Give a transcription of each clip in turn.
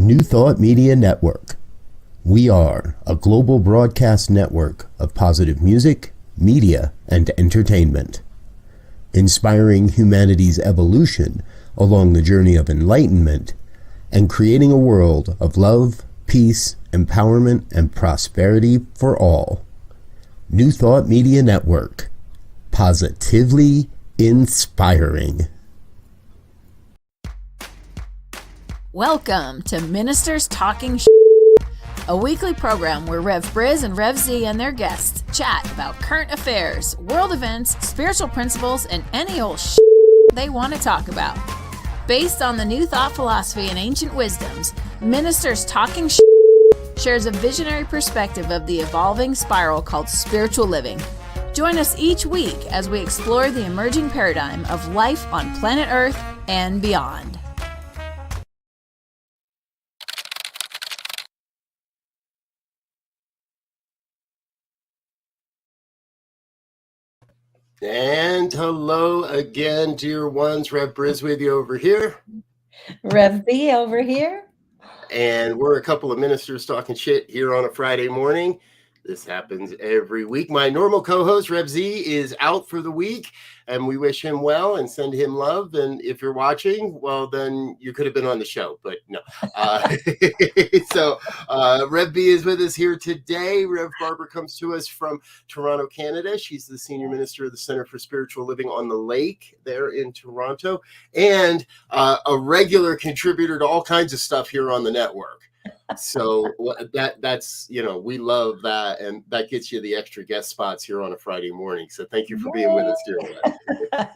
New Thought Media Network. We are a global broadcast network of positive music, media, and entertainment, inspiring humanity's evolution along the journey of enlightenment and creating a world of love, peace, empowerment, and prosperity for all. New Thought Media Network. Positively inspiring. Welcome to Ministers Talking a weekly program where Rev Brz and Rev Z and their guests chat about current affairs, world events, spiritual principles, and any old they want to talk about. Based on the New Thought philosophy and ancient wisdoms, Ministers Talking shares a visionary perspective of the evolving spiral called spiritual living. Join us each week as we explore the emerging paradigm of life on planet Earth and beyond. And hello again, dear ones. Rev Brz with you over here. Rev B over here. And we're a couple of ministers talking shit here on a Friday morning. This happens every week. My normal co-host, Rev Z, is out for the week, and we wish him well and send him love. And if you're watching, well, then you could have been on the show, but no. So Rev B is with us here today. Rev Brz comes to us from Toronto, Canada. She's the senior minister of the Center for Spiritual Living on the Lake there in Toronto, and a regular contributor to all kinds of stuff here on the network. So that's we love that, and that gets you the extra guest spots here on a Friday morning. So thank you for being with us, dear one.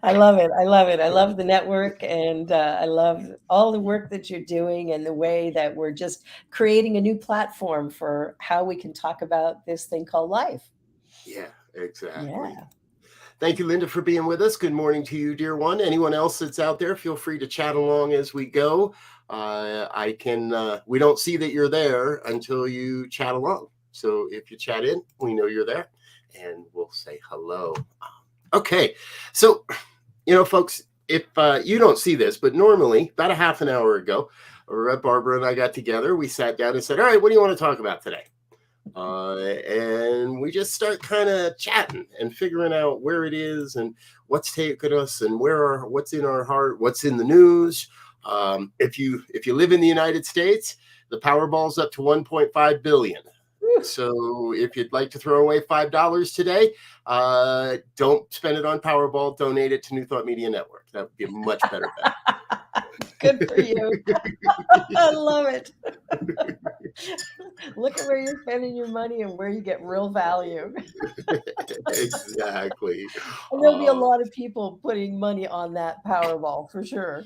I love it. I love the network, and I love all the work that you're doing and the way that we're just creating a new platform for how we can talk about this thing called life. Yeah, exactly. Yeah. Thank you, Linda, for being with us. Good morning to you, dear one. Anyone else that's out there, feel free to chat along as we go. We don't see that you're there until you chat along. So if you chat in, we know you're there and we'll say hello. Okay. So, folks, if you don't see this, but normally about a half an hour ago, Rev Brz and I got together. We sat down and said, all right, what do you want to talk about today? And we just start kind of chatting and figuring out where it is and what's taking us and what's in our heart, what's in the news. If you live in the United States, the Powerball's up to 1.5 billion. So if you'd like to throw away $5 today, don't spend it on Powerball. Donate it to New Thought Media Network. That would be a much better bet. Good for you. I love it. Look at where you're spending your money and where you get real value. Exactly. And there'll be a lot of people putting money on that Powerball for sure.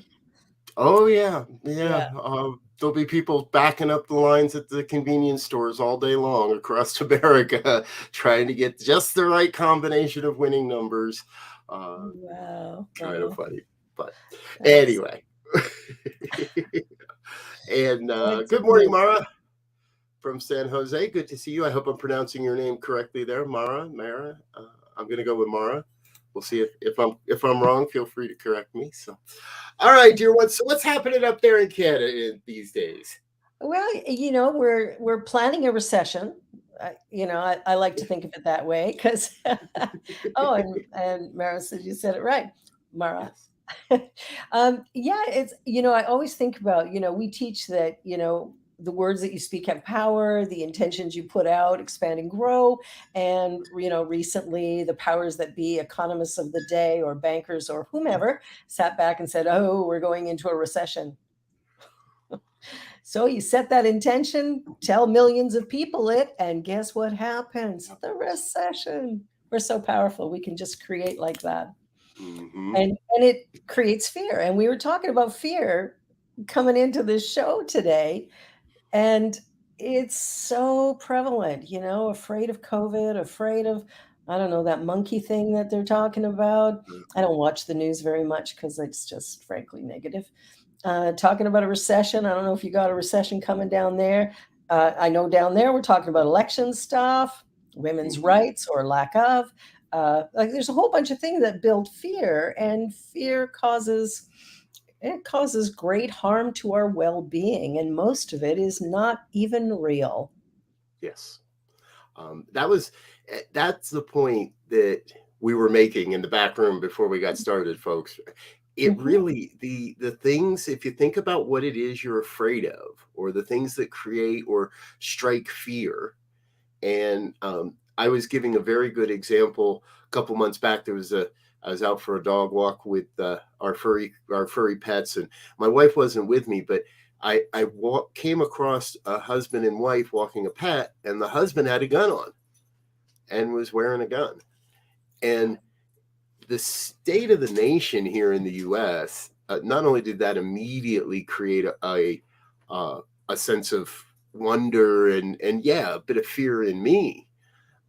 Oh, yeah. There'll be people backing up the lines at the convenience stores all day long across America trying to get just the right combination of winning numbers. Wow. Kind of funny. But anyway. And good morning, Mara from San Jose. Good to see you. I hope I'm pronouncing your name correctly there, Mara. I'm going to go with Mara. We'll see if I'm wrong. Feel free to correct me. So, all right, dear ones. So, what's happening up there in Canada these days? Well, we're planning a recession. I like to think of it that way because. and Mara said you said it right, Mara. It's I always think about we teach that the words that you speak have power, the intentions you put out expand and grow. And, recently the powers that be, economists of the day or bankers or whomever, sat back and said, oh, we're going into a recession. So you set that intention, tell millions of people it, and guess what happens? The recession. We're so powerful. We can just create like that. Mm-hmm. And it creates fear. And we were talking about fear coming into this show today. And it's so prevalent, afraid of COVID, afraid of, I don't know, that monkey thing that they're talking about. I don't watch the news very much because it's just frankly negative. Talking about a recession. I don't know if you got a recession coming down there. I know down there we're talking about election stuff, women's rights or lack of. There's a whole bunch of things that build fear, and fear causes It causes great harm to our well-being, and most of it is not even real. Yes. That's the point that we were making in the back room before we got started, folks. It Mhm. really, the things, if you think about what it is you're afraid of, or the things that create or strike fear. And I was giving a very good example a couple months back. I was out for a dog walk with our furry pets, and my wife wasn't with me, but I came across a husband and wife walking a pet, and the husband had a gun on and was wearing a gun. And the state of the nation here in the U.S., not only did that immediately create a sense of wonder and yeah, a bit of fear in me,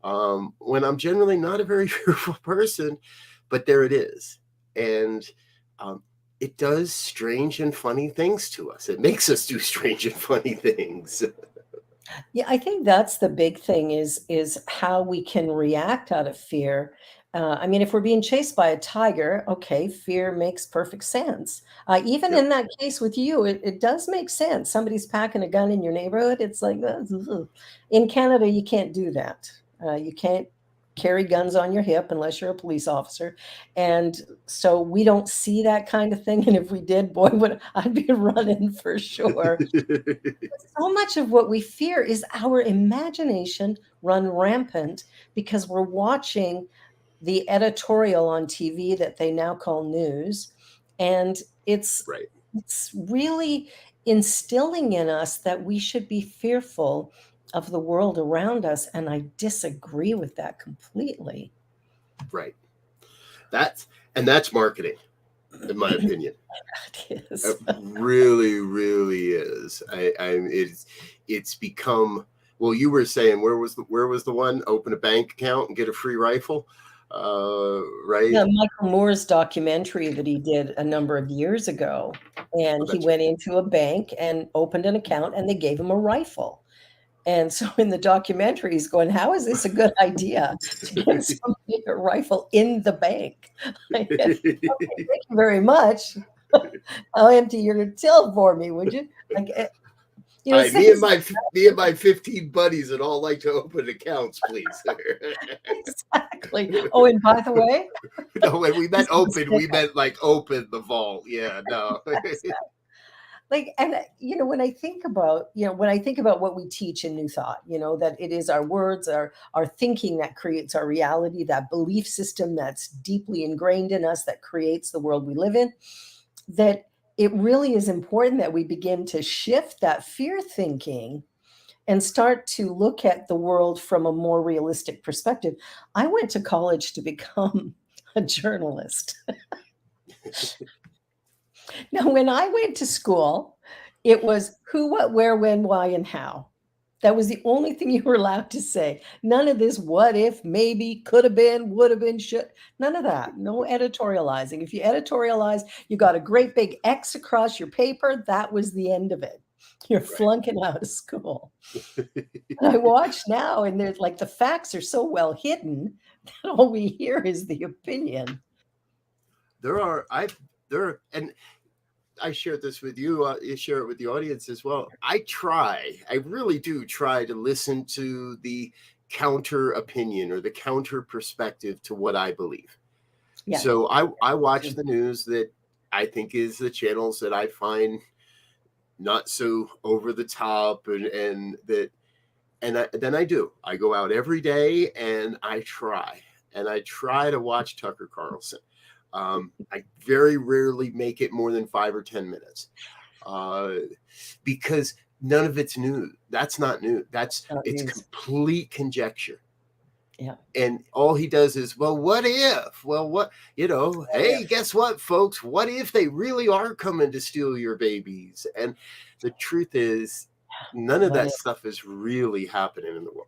when I'm generally not a very fearful person, but there it is. And um, it does strange and funny things to us. It makes us do strange and funny things. Yeah, I think that's the big thing is how we can react out of fear. I mean, if we're being chased by a tiger, okay, fear makes perfect sense. Even Yep. in that case with you, it does make sense. Somebody's packing a gun in your neighborhood. It's like, ugh. In Canada, you can't do that. You can't carry guns on your hip unless you're a police officer. And so we don't see that kind of thing. And if we did, boy, I'd be running for sure. So much of what we fear is our imagination run rampant because we're watching the editorial on TV that they now call news. And it's Right. it's really instilling in us that we should be fearful of the world around us. And I disagree with that completely. Right. That's marketing, in my opinion. It It is. really, really is. It's become, well, you were saying where was the one? Open a bank account and get a free rifle. Right? Yeah, Michael Moore's documentary that he did a number of years ago, Oh, and he that's went into a bank and opened an account, and they gave him a rifle. And so in the documentary, he's going, "How is this a good idea to give somebody a rifle in the bank?" I said, "Okay, thank you very much. I'll empty your till for me, would you?" Like, Hi, things like me and my 15 buddies would all like to open accounts, please. exactly. Oh, and by the way, No, when we meant just a open, we stick meant like open the vault. Yeah, no. like and when I think about what we teach in New Thought, that it is our words, our thinking that creates our reality, that belief system that's deeply ingrained in us that creates the world we live in, that it really is important that we begin to shift that fear thinking and start to look at the world from a more realistic perspective. I went to college to become a journalist. Now, when I went to school, it was who, what, where, when, why, and how. That was the only thing you were allowed to say. None of this what if, maybe, could have been, would have been, should. None of that. No editorializing. If you editorialize, you got a great big X across your paper. That was the end of it. You're Right. flunking out of school. And I watch now, and there's like the facts are so well hidden that all we hear is the opinion. There are, I, there, and I shared this with you. You share it with the audience as well. I really do try to listen to the counter opinion or the counter perspective to what I believe. Yeah. So I watch the news that I think is the channels that I find not so over the top and then I do. I go out every day and I try to watch Tucker Carlson. I very rarely make it more than 5 or 10 minutes uh, because none of it's new. That's not new. It's News. complete conjecture. Yeah. And all he does is, well, what if? Well, hey, guess what, folks? What if they really are coming to steal your babies? And the truth is, none of What that if? stuff is really happening in the world.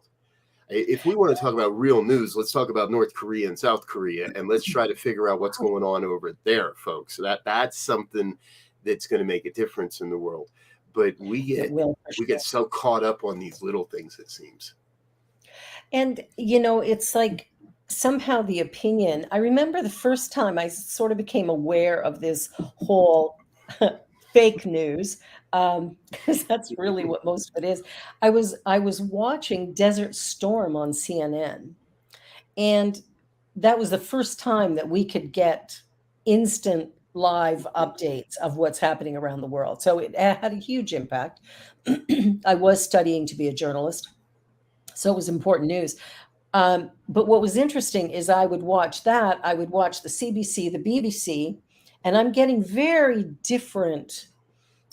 If we want to talk about real news, let's talk about North Korea and South Korea, and let's try to figure out what's going on over there, folks. So that's something that's going to make a difference in the world. But It will for we sure. get so caught up on these little things, it seems. And, it's like somehow the opinion. I remember the first time I sort of became aware of this whole fake news, because that's really what most of it is. I was watching Desert Storm on CNN, and that was the first time that we could get instant live updates of what's happening around the world. So it had a huge impact. I was studying to be a journalist, so it was important news. But what was interesting is I would watch that, I would watch the CBC, the BBC, and I'm getting very different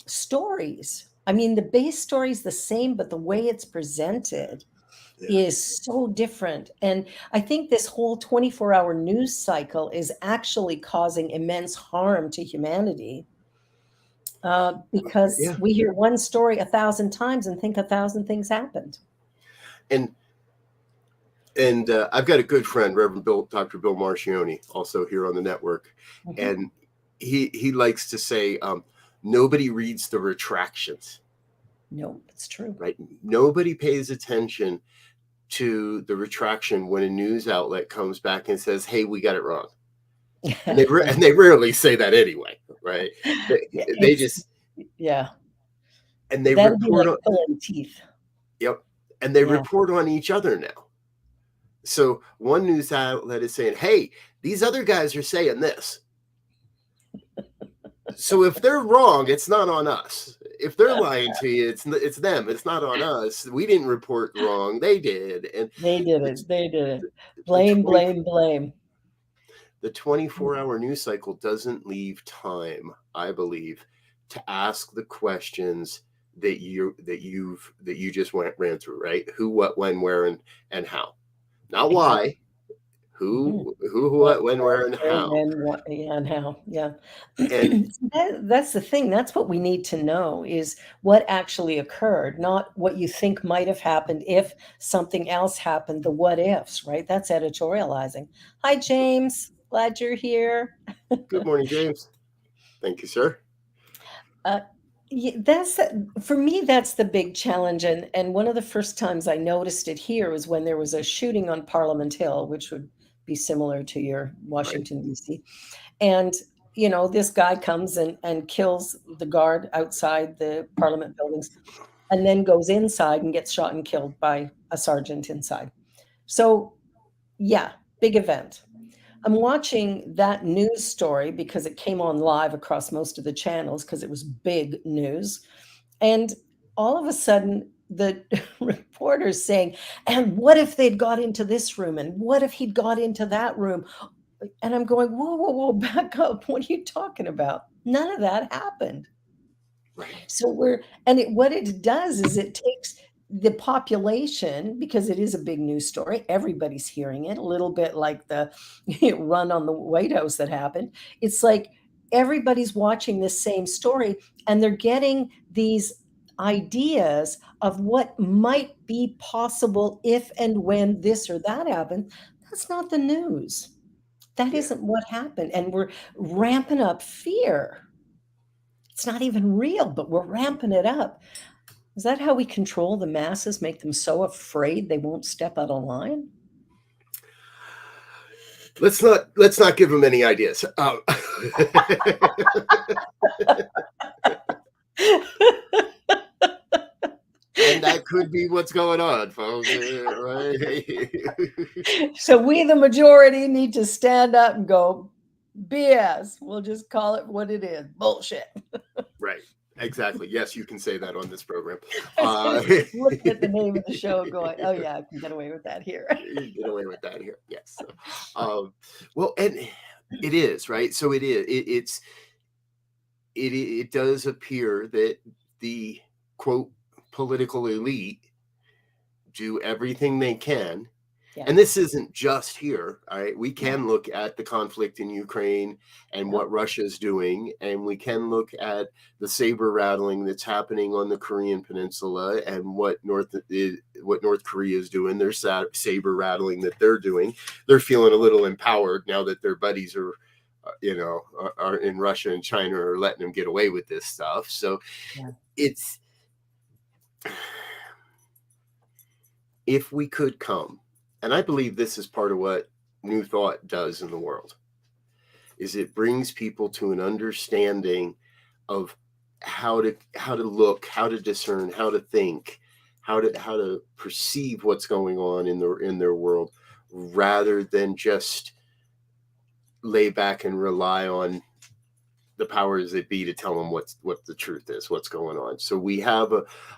stories. I mean, the base story is the same, but the way it's presented is so different. And I think this whole 24-hour news cycle is actually causing immense harm to humanity, because Yeah. we hear one story 1,000 times and think 1,000 things happened. And I've got a good friend, Reverend Dr. Bill Marcioni, also here on the network, and he likes to say, nobody reads the retractions. No, it's true. Right? Nobody pays attention to the retraction when a news outlet comes back and says, "Hey, we got it wrong." And they rarely say that anyway, right? They just and they that'd be report like on pulling teeth. Yep, and they report on each other now. So one news outlet is saying, "Hey, these other guys are saying this." So if they're wrong, it's not on us. If they're lying to you, it's them. It's not on us. We didn't report wrong. They did. And they did it. Blame. The 24-hour news cycle doesn't leave time, I believe, to ask the questions that you just ran through, right? Who, what, when, where, and how. Not why. Who, what, when, where, and how. And how. Yeah. And that's the thing. That's what we need to know, is what actually occurred, not what you think might have happened if something else happened, the what ifs, right? That's editorializing. Hi, James. Glad you're here. Good morning, James. Thank you, sir. For me, that's the big challenge. And one of the first times I noticed it here was when there was a shooting on Parliament Hill, which would be similar to your Washington, D.C. And, this guy comes and kills the guard outside the Parliament buildings, and then goes inside and gets shot and killed by a sergeant inside. So, yeah, big event. I'm watching that news story because it came on live across most of the channels because it was big news. And all of a sudden, the reporter's saying, and what if they'd got into this room? And what if he'd got into that room? And I'm going, whoa, back up. What are you talking about? None of that happened. Right. So what it does is it takes the population, because it is a big news story, everybody's hearing it, a little bit like the run on the White House that happened. It's like everybody's watching this same story, and they're getting these ideas of what might be possible if and when this or that happened. That's not the news. That isn't what happened. And we're ramping up fear. It's not even real, but we're ramping it up. Is that how we control the masses, make them so afraid they won't step out of line? Let's not give them any ideas. And that could be what's going on, folks. Right? So we, the majority, need to stand up and go, BS. We'll just call it what it is. Bullshit. Right. Exactly. Yes, you can say that on this program. Looking at the name of the show going, oh yeah, I can get away with that here. You get away with that here. Yes. Well, and it is, right? So it is. It does appear that the quote political elite do everything they can. Yeah. And this isn't just here. All right. We can look at the conflict in Ukraine and what Russia's doing, and we can look at the saber rattling that's happening on the Korean Peninsula and what North Korea is doing. Their saber rattling that they're doing. They're feeling a little empowered now that their buddies are in Russia and China are letting them get away with this stuff. So it's, if we could come, and I believe this is part of what New Thought does in the world, is it brings people to an understanding of how to look, how to discern, how to think, how to perceive what's going on in their world, rather than just lay back and rely on the powers that be to tell them what the truth is, what's going on. So we have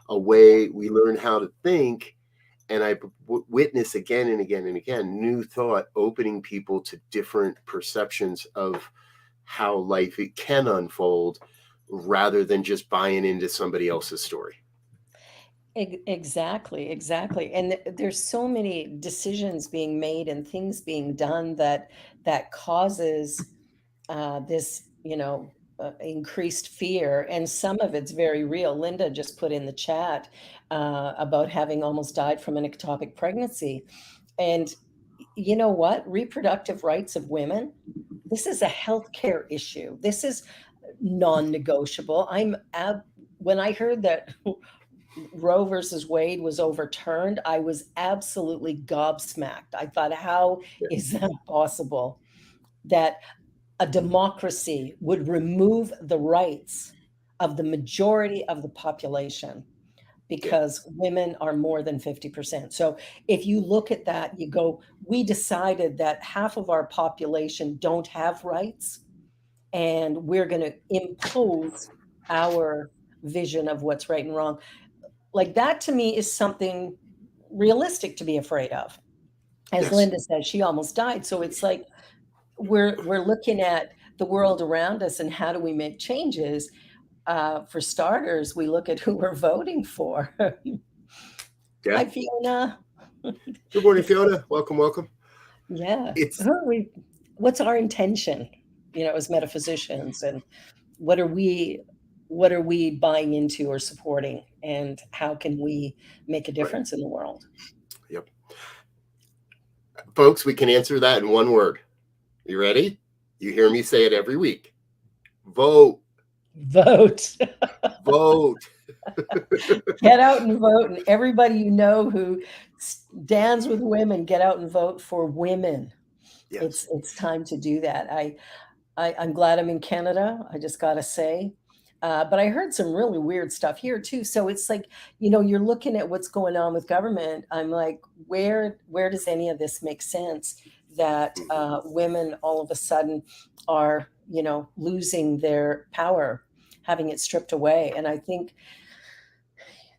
a way, we learn how to think, and I witness again and again and again new thought opening people to different perceptions of how life it can unfold, rather than just buying into somebody else's story. Exactly, exactly. And there's so many decisions being made and things being done that causes this, increased fear, and some of it's very real. Linda just put in the chat about having almost died from an ectopic pregnancy. And you know what? Reproductive rights of women, this is a healthcare issue. This is non-negotiable. When I heard that Roe versus Wade was overturned, I was absolutely gobsmacked. I thought, how is that possible? That a democracy would remove the rights of the majority of the population because women are more than 50%. So if you look at that, you go, we decided that half of our population don't have rights, and we're going to impose our vision of what's right and wrong. Like, that to me is something realistic to be afraid of. As Linda said, she almost died. So it's like we're looking at the world around us and how do we make changes? For starters, we look at who we're voting for. Hi, Fiona. Good morning, Fiona. Welcome. Yeah. What's our intention, as metaphysicians, and what are we buying into or supporting, and how can we make a difference in the world? Yep. Folks, we can answer that in one word. You ready? You hear me say it every week. Vote. Vote. Vote. Get out and vote. And everybody who stands with women, get out and vote for women. Yes. It's time to do that. I'm glad I'm in Canada. I just got to say. But I heard some really weird stuff here too. So it's like, you're looking at what's going on with government. I'm like, where does any of this make sense? That women all of a sudden are, losing their power, having it stripped away. And I think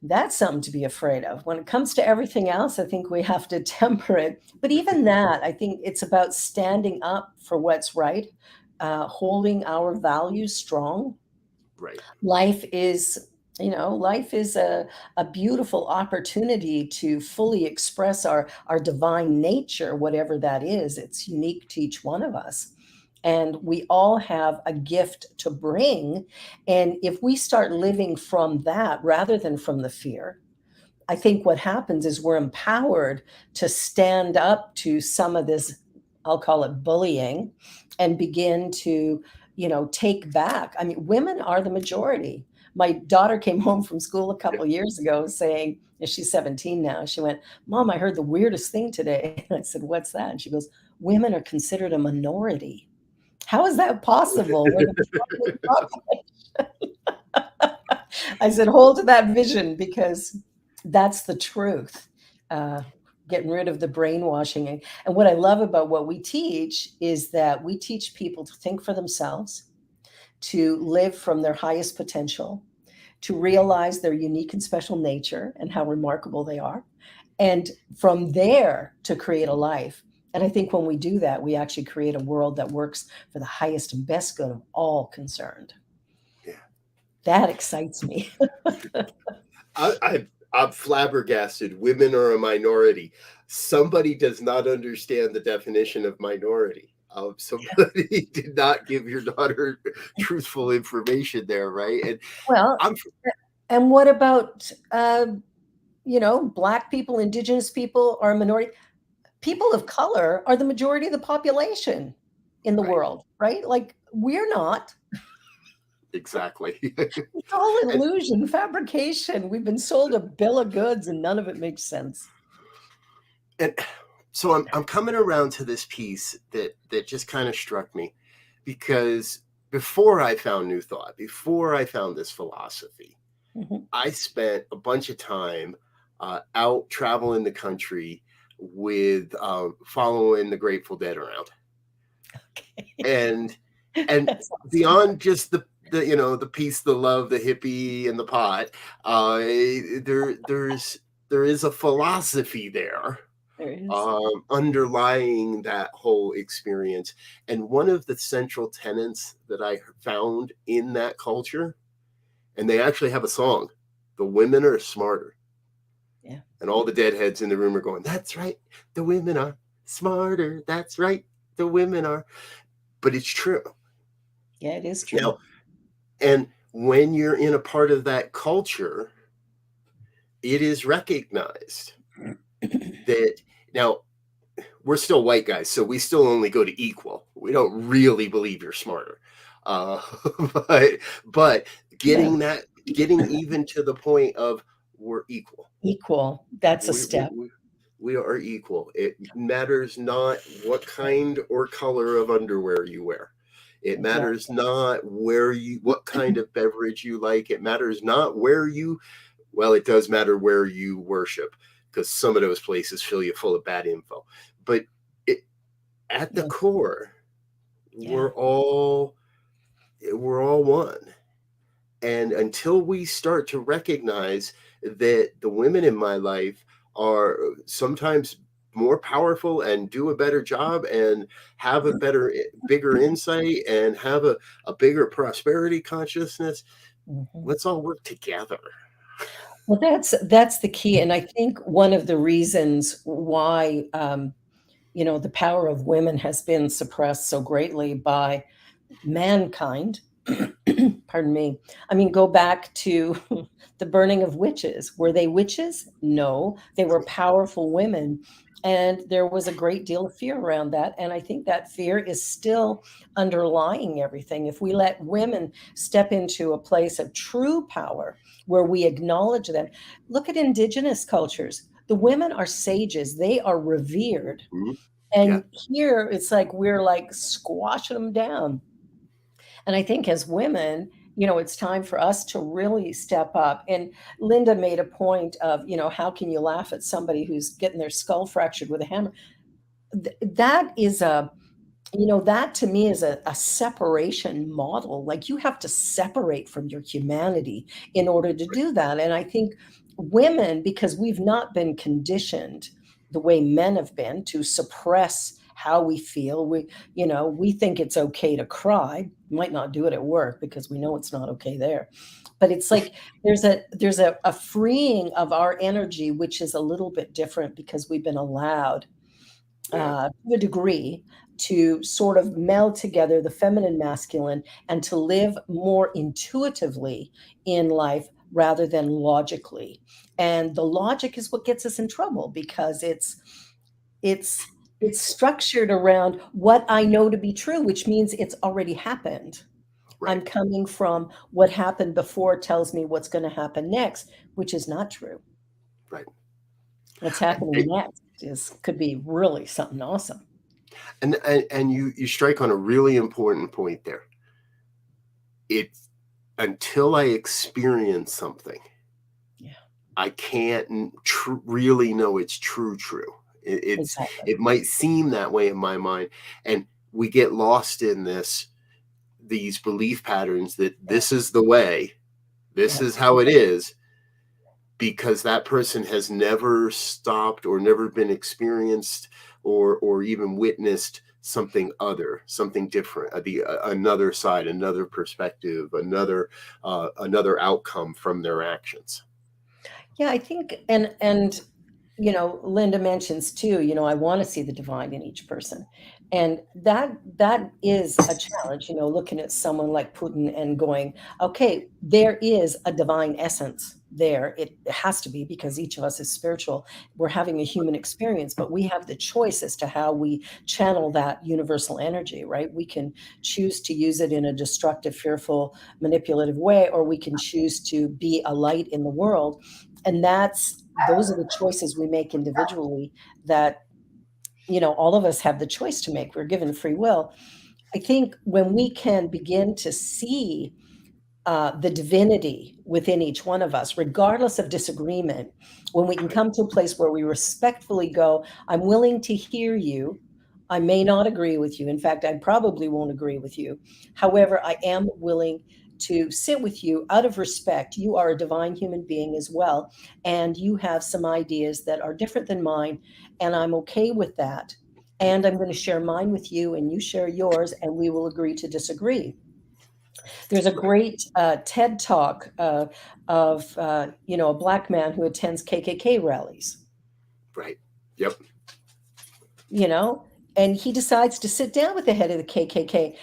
that's something to be afraid of. When it comes to everything else, I think we have to temper it. But even that, I think it's about standing up for what's right, holding our values strong. Right. Life is a beautiful opportunity to fully express our divine nature, whatever that is. It's unique to each one of us. And we all have a gift to bring. And if we start living from that rather than from the fear, I think what happens is we're empowered to stand up to some of this, I'll call it bullying, and begin to, take back. I mean, women are the majority. My daughter came home from school a couple years ago saying, and she's 17 now. She went, "Mom, I heard the weirdest thing today." And I said, "What's that?" And she goes, "Women are considered a minority." How is that possible? I said, hold to that vision, because that's the truth. Getting rid of the brainwashing. And what I love about what we teach is that we teach people to think for themselves, to live from their highest potential, to realize their unique and special nature and how remarkable they are, and from there to create a life. And I think when we do that, we actually create a world that works for the highest and best good of all concerned. Yeah. That excites me. I'm flabbergasted. Women are a minority. Somebody does not understand the definition of minority. Somebody did not give your daughter truthful information there, right? And and what about Black people, Indigenous people are a minority. People of color are the majority of the population in the world, right? Like, we're not. Exactly. It's all illusion, fabrication. We've been sold a bill of goods and none of it makes sense. And so I'm coming around to this piece that just kind of struck me, because before I found New Thought, before I found this philosophy, I spent a bunch of time out traveling the country with following the Grateful Dead around. And Awesome. beyond just the the peace, the love, the hippie, and the pot, there is a philosophy there underlying that whole experience. And one of the central tenets that I found in that culture, and they actually have a song, "The Women Are Smarter." Yeah. And all the deadheads in the room are going, "That's right, the women are smarter. That's right, the women are." But it's true. Yeah, it is true. Now, and when you're in a part of that culture, it is recognized that now we're still white guys, so we still only go to equal. We don't really believe you're smarter. But getting even to the point of we're equal. Equal. That's a step. We are equal. It matters not what kind or color of underwear you wear. It matters not what kind of beverage you like. It matters not well, it does matter where you worship, because some of those places fill you full of bad info. But at the core, we're all one. And until we start to recognize that the women in my life are sometimes more powerful and do a better job and have a bigger insight and have a bigger prosperity consciousness, let's all work together. Well, that's the key. And I think one of the reasons why, the power of women has been suppressed so greatly by mankind, pardon me. I mean, go back to the burning of witches. Were they witches? No, they were powerful women. And there was a great deal of fear around that. And I think that fear is still underlying everything. If we let women step into a place of true power where we acknowledge them, look at indigenous cultures. The women are sages, they are revered. And here it's like we're like squashing them down. And I think as women, it's time for us to really step up. And Linda made a point of, how can you laugh at somebody who's getting their skull fractured with a hammer? That is that to me is a separation model. Like, you have to separate from your humanity in order to do that. And I think women, because we've not been conditioned the way men have been to suppress how we feel. We think it's okay to cry. Might not do it at work because we know it's not okay there. But it's like there's a freeing of our energy, which is a little bit different because we've been allowed to a degree to sort of meld together the feminine masculine and to live more intuitively in life rather than logically. And the logic is what gets us in trouble, because it's structured around what I know to be true, which means it's already happened. Right. I'm coming from what happened before tells me what's going to happen next, which is not true. Right. What's happening next could be really something awesome. And you strike on a really important point there. It's until I experience something, I can't really know it's true. It might seem that way in my mind, and we get lost in these belief patterns that this is the way, this is how it is, because that person has never stopped or never been experienced or even witnessed something different, another side, another perspective, another outcome from their actions. Yeah, I think, and Linda mentions too, I want to see the divine in each person. And that is a challenge, looking at someone like Putin and going, okay, there is a divine essence there. It has to be, because each of us is spiritual. We're having a human experience, but we have the choice as to how we channel that universal energy, right? We can choose to use it in a destructive, fearful, manipulative way, or we can choose to be a light in the world. And those are the choices we make individually that, all of us have the choice to make. We're given free will. I think when we can begin to see the divinity within each one of us, regardless of disagreement, when we can come to a place where we respectfully go, I'm willing to hear you. I may not agree with you. In fact, I probably won't agree with you. However, I am willing to sit with you out of respect. You are a divine human being as well, and you have some ideas that are different than mine, and I'm okay with that. And I'm going to share mine with you, and you share yours, and we will agree to disagree. There's a great TED talk of a black man who attends KKK rallies. Right. Yep. And he decides to sit down with the head of the KKK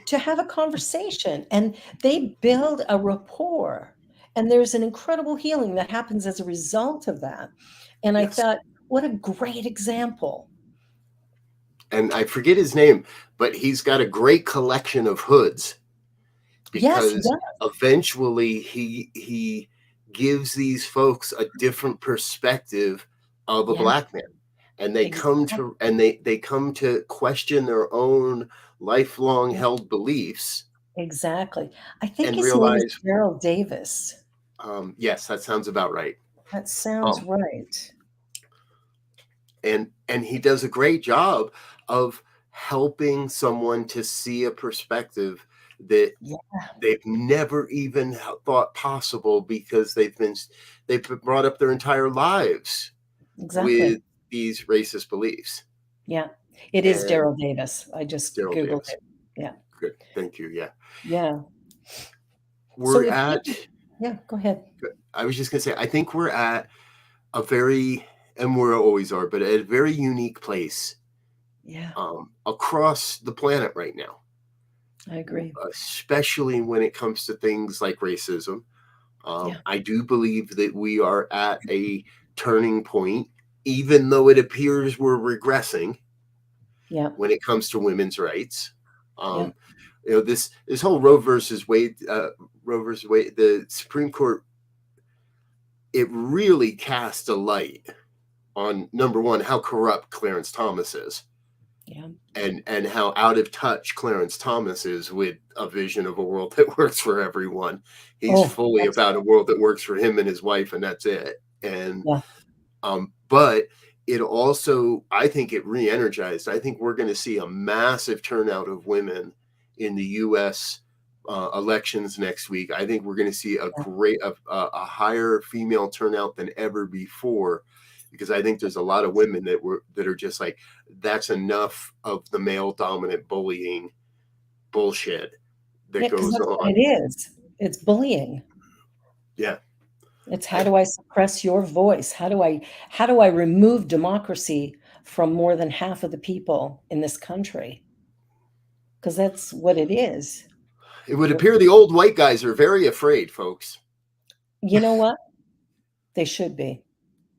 to have a conversation, and they build a rapport. And there's an incredible healing that happens as a result of that. And I thought, what a great example. And I forget his name, but he's got a great collection of hoods. Because eventually he gives these folks a different perspective of a black man, and they come to question their own lifelong held beliefs. Exactly. I think his realize, name is Gerald Davis. Yes, that sounds about right. That sounds right. And he does a great job of helping someone to see a perspective that they've never even thought possible, because they've been brought up their entire lives with these racist beliefs. Yeah, it is Daryl Davis. I just Googled it. Yeah. Good. Thank you. Yeah. Yeah. Go ahead. I was just going to say, I think we're at a very, and we always are, but at a very unique place. Yeah. Across the planet right now. I agree. Especially when it comes to things like racism. I do believe that we are at a turning point, even though it appears we're regressing. Yeah. When it comes to women's rights. This whole Roe versus Wade, the Supreme Court, it really cast a light on, number one, how corrupt Clarence Thomas is. Yeah. And how out of touch Clarence Thomas is with a vision of a world that works for everyone. He's fully about a world that works for him and his wife, and that's it. And but it also, I think it re-energized. I think we're going to see a massive turnout of women in the U.S. Elections next week. I think we're going to see a higher female turnout than ever before. Because I think there's a lot of women that are just like, that's enough of the male dominant bullying bullshit that goes on. It is. It's bullying. Yeah. It's how do I suppress your voice? How do I remove democracy from more than half of the people in this country? Because that's what it is. It would appear the old white guys are very afraid, folks. You know what? They should be.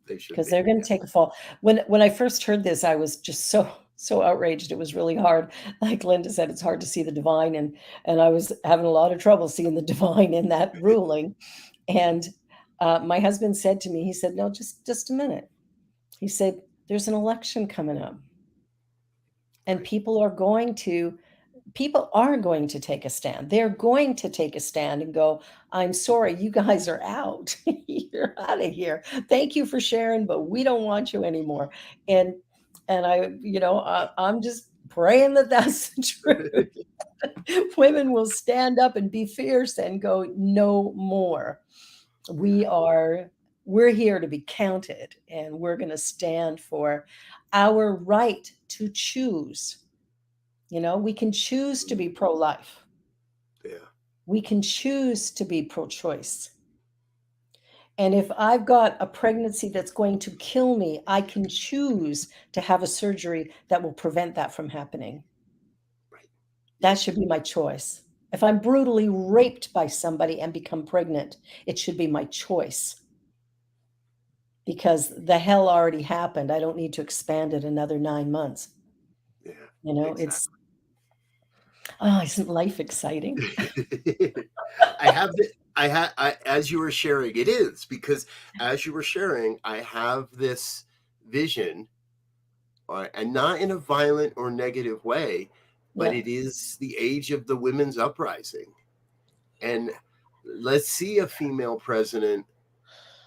Because they're going to take a fall. When I first heard this, I was just so outraged. It was really hard. Like Linda said, it's hard to see the divine, and I was having a lot of trouble seeing the divine in that ruling. And my husband said to me, he said, "No, just a minute." He said, "There's an election coming up, and people are going to take a stand. They're going to take a stand and go, I'm sorry, you guys are out. You're out of here. Thank you for sharing, but we don't want you anymore." And I'm just praying that that's the truth. Women will stand up and be fierce and go, no more. We're here to be counted, and we're going to stand for our right to choose. We can choose to be pro-life. Yeah. We can choose to be pro-choice. And if I've got a pregnancy that's going to kill me, I can choose to have a surgery that will prevent that from happening. Right. That should be my choice. If I'm brutally raped by somebody and become pregnant, it should be my choice. Because the hell already happened. I don't need to expand it another 9 months. Yeah. Exactly. Isn't life exciting? As you were sharing, it is, because as you were sharing, I have this vision, and not in a violent or negative way, but it is the age of the women's uprising. And let's see a female president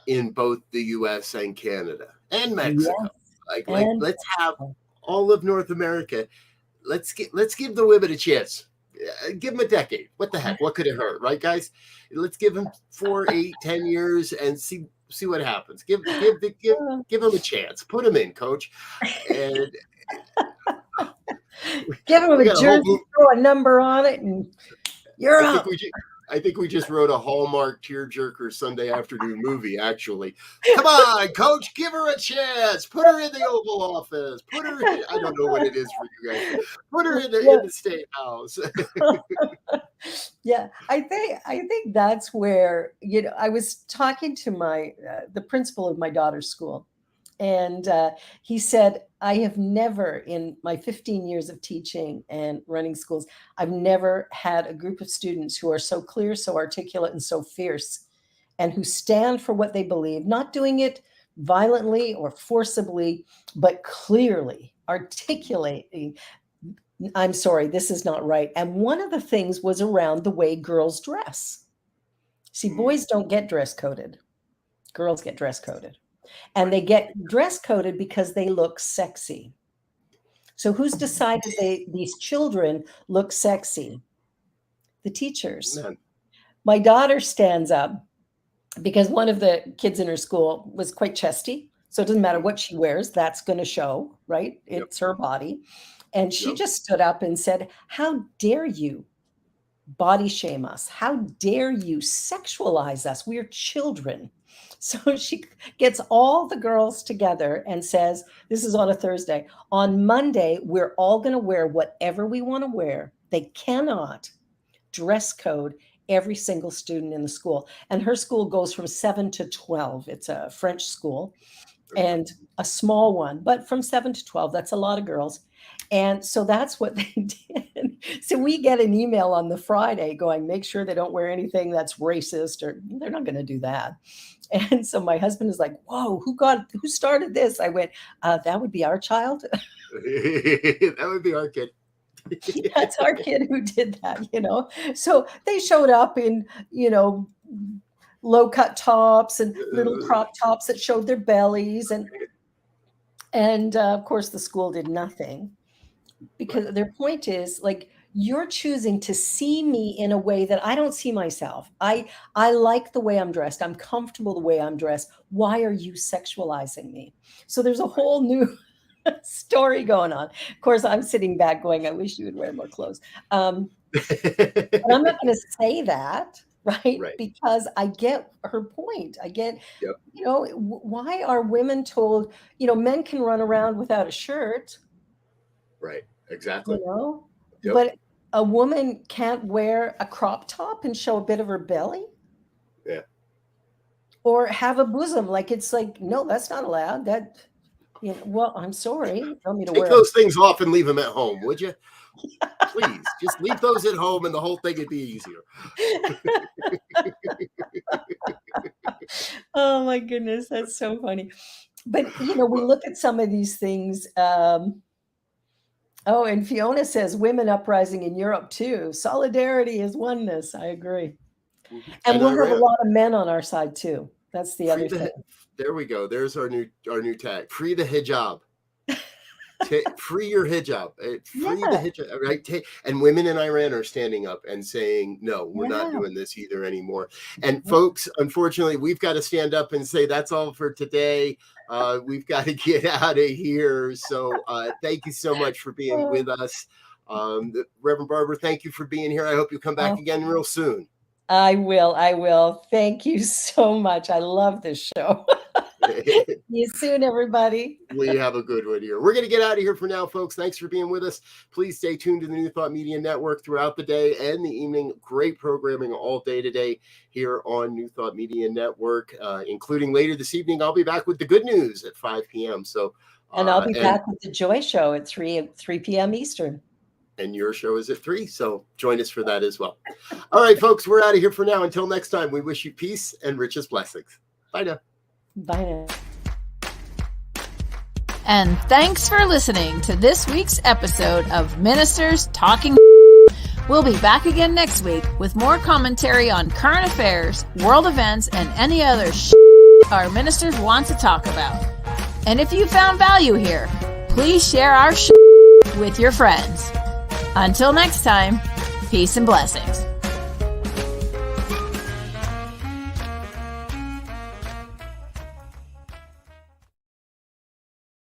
in both the US and Canada and Mexico. Yes. Like let's have all of North America. Let's give the women a chance. Give them a decade. What the heck? What could it hurt, right, guys? Let's give them 4, 8, 10 years and see what happens. Give them a chance. Put them in, coach. And give them a jersey, throw a number on it, and you're up. I think we just wrote a Hallmark tearjerker Sunday afternoon movie, actually. Come on, coach, give her a chance. Put her in the Oval Office. Put her in, I don't know what it is for you guys. Put her in the State House. Yeah, I think that's where, I was talking to the principal of my daughter's school, and he said, I have never, in my 15 years of teaching and running schools, I've never had a group of students who are so clear, so articulate, and so fierce, and who stand for what they believe, not doing it violently or forcibly, but clearly articulating, I'm sorry, this is not right. And one of the things was around the way girls dress. See, boys don't get dress coded. Girls get dress coded. And they get dress coded because they look sexy. So who's decided these children look sexy? The teachers. Man. My daughter stands up because one of the kids in her school was quite chesty. So it doesn't matter what she wears, that's going to show, right? It's her body. And she just stood up and said, how dare you body shame us? How dare you sexualize us? We're children. So she gets all the girls together and says, this is on a Thursday. On Monday, we're all going to wear whatever we want to wear. They cannot dress code every single student in the school. And her school goes from 7 to 12. It's a French school and a small one, but from 7 to 12, that's a lot of girls. And so that's what they did. So we get an email on the Friday going, make sure they don't wear anything that's racist, or they're not going to do that. And so my husband is like, whoa, who started this? I went, that would be our child. That would be our kid. That's our kid who did that, So they showed up in, low cut tops and little crop tops that showed their bellies. And of course the school did nothing, because their point is, like, you're choosing to see me in a way that I don't see myself. I like the way I'm dressed. I'm comfortable the way I'm dressed. Why are you sexualizing me? So there's a whole new story going on. Of course, I'm sitting back going, I wish you would wear more clothes. But I'm not going to say that, right? Because I get her point. I get, why are women told, men can run around without a shirt? Right. Exactly. But a woman can't wear a crop top and show a bit of her belly? Yeah. Or have a bosom. It's like, no, that's not allowed. That, well, I'm sorry. You tell me to wear those things off and leave them at home, would you? Please, just leave those at home and the whole thing would be easier. Oh my goodness, that's so funny. But, we look at some of these things. And Fiona says women uprising in Europe too. Solidarity is oneness. I agree. Mm-hmm. And we'll have a lot of men on our side too. That's the other thing. There we go. There's our new tag. Free the hijab. Free your hijab. Free the hijab. Right. And women in Iran are standing up and saying, no, we're not doing this either anymore. And folks, unfortunately, we've got to stand up and say that's all for today. We've got to get out of here. So thank you so much for being with us. Reverend Barbara, thank you for being here. I hope you come back again real soon. I will. Thank you so much. I love this show. See you soon, everybody. We have a good one here. We're going to get out of here for now, folks. Thanks for being with us. Please stay tuned to the New Thought Media Network throughout the day and the evening. Great programming all day today here on New Thought Media Network, including later this evening. I'll be back with the good news at 5 p.m. And I'll be back with the Joy Show at 3 p.m. Eastern. And your show is at 3, so join us for that as well. All right, folks, we're out of here for now. Until next time, we wish you peace and richest blessings. Bye now. Bye now. And thanks for listening to this week's episode of Ministers Talking. We'll be back again next week with more commentary on current affairs, world events, and any other our ministers want to talk about. And if you found value here, please share our with your friends. Until next time, peace and blessings.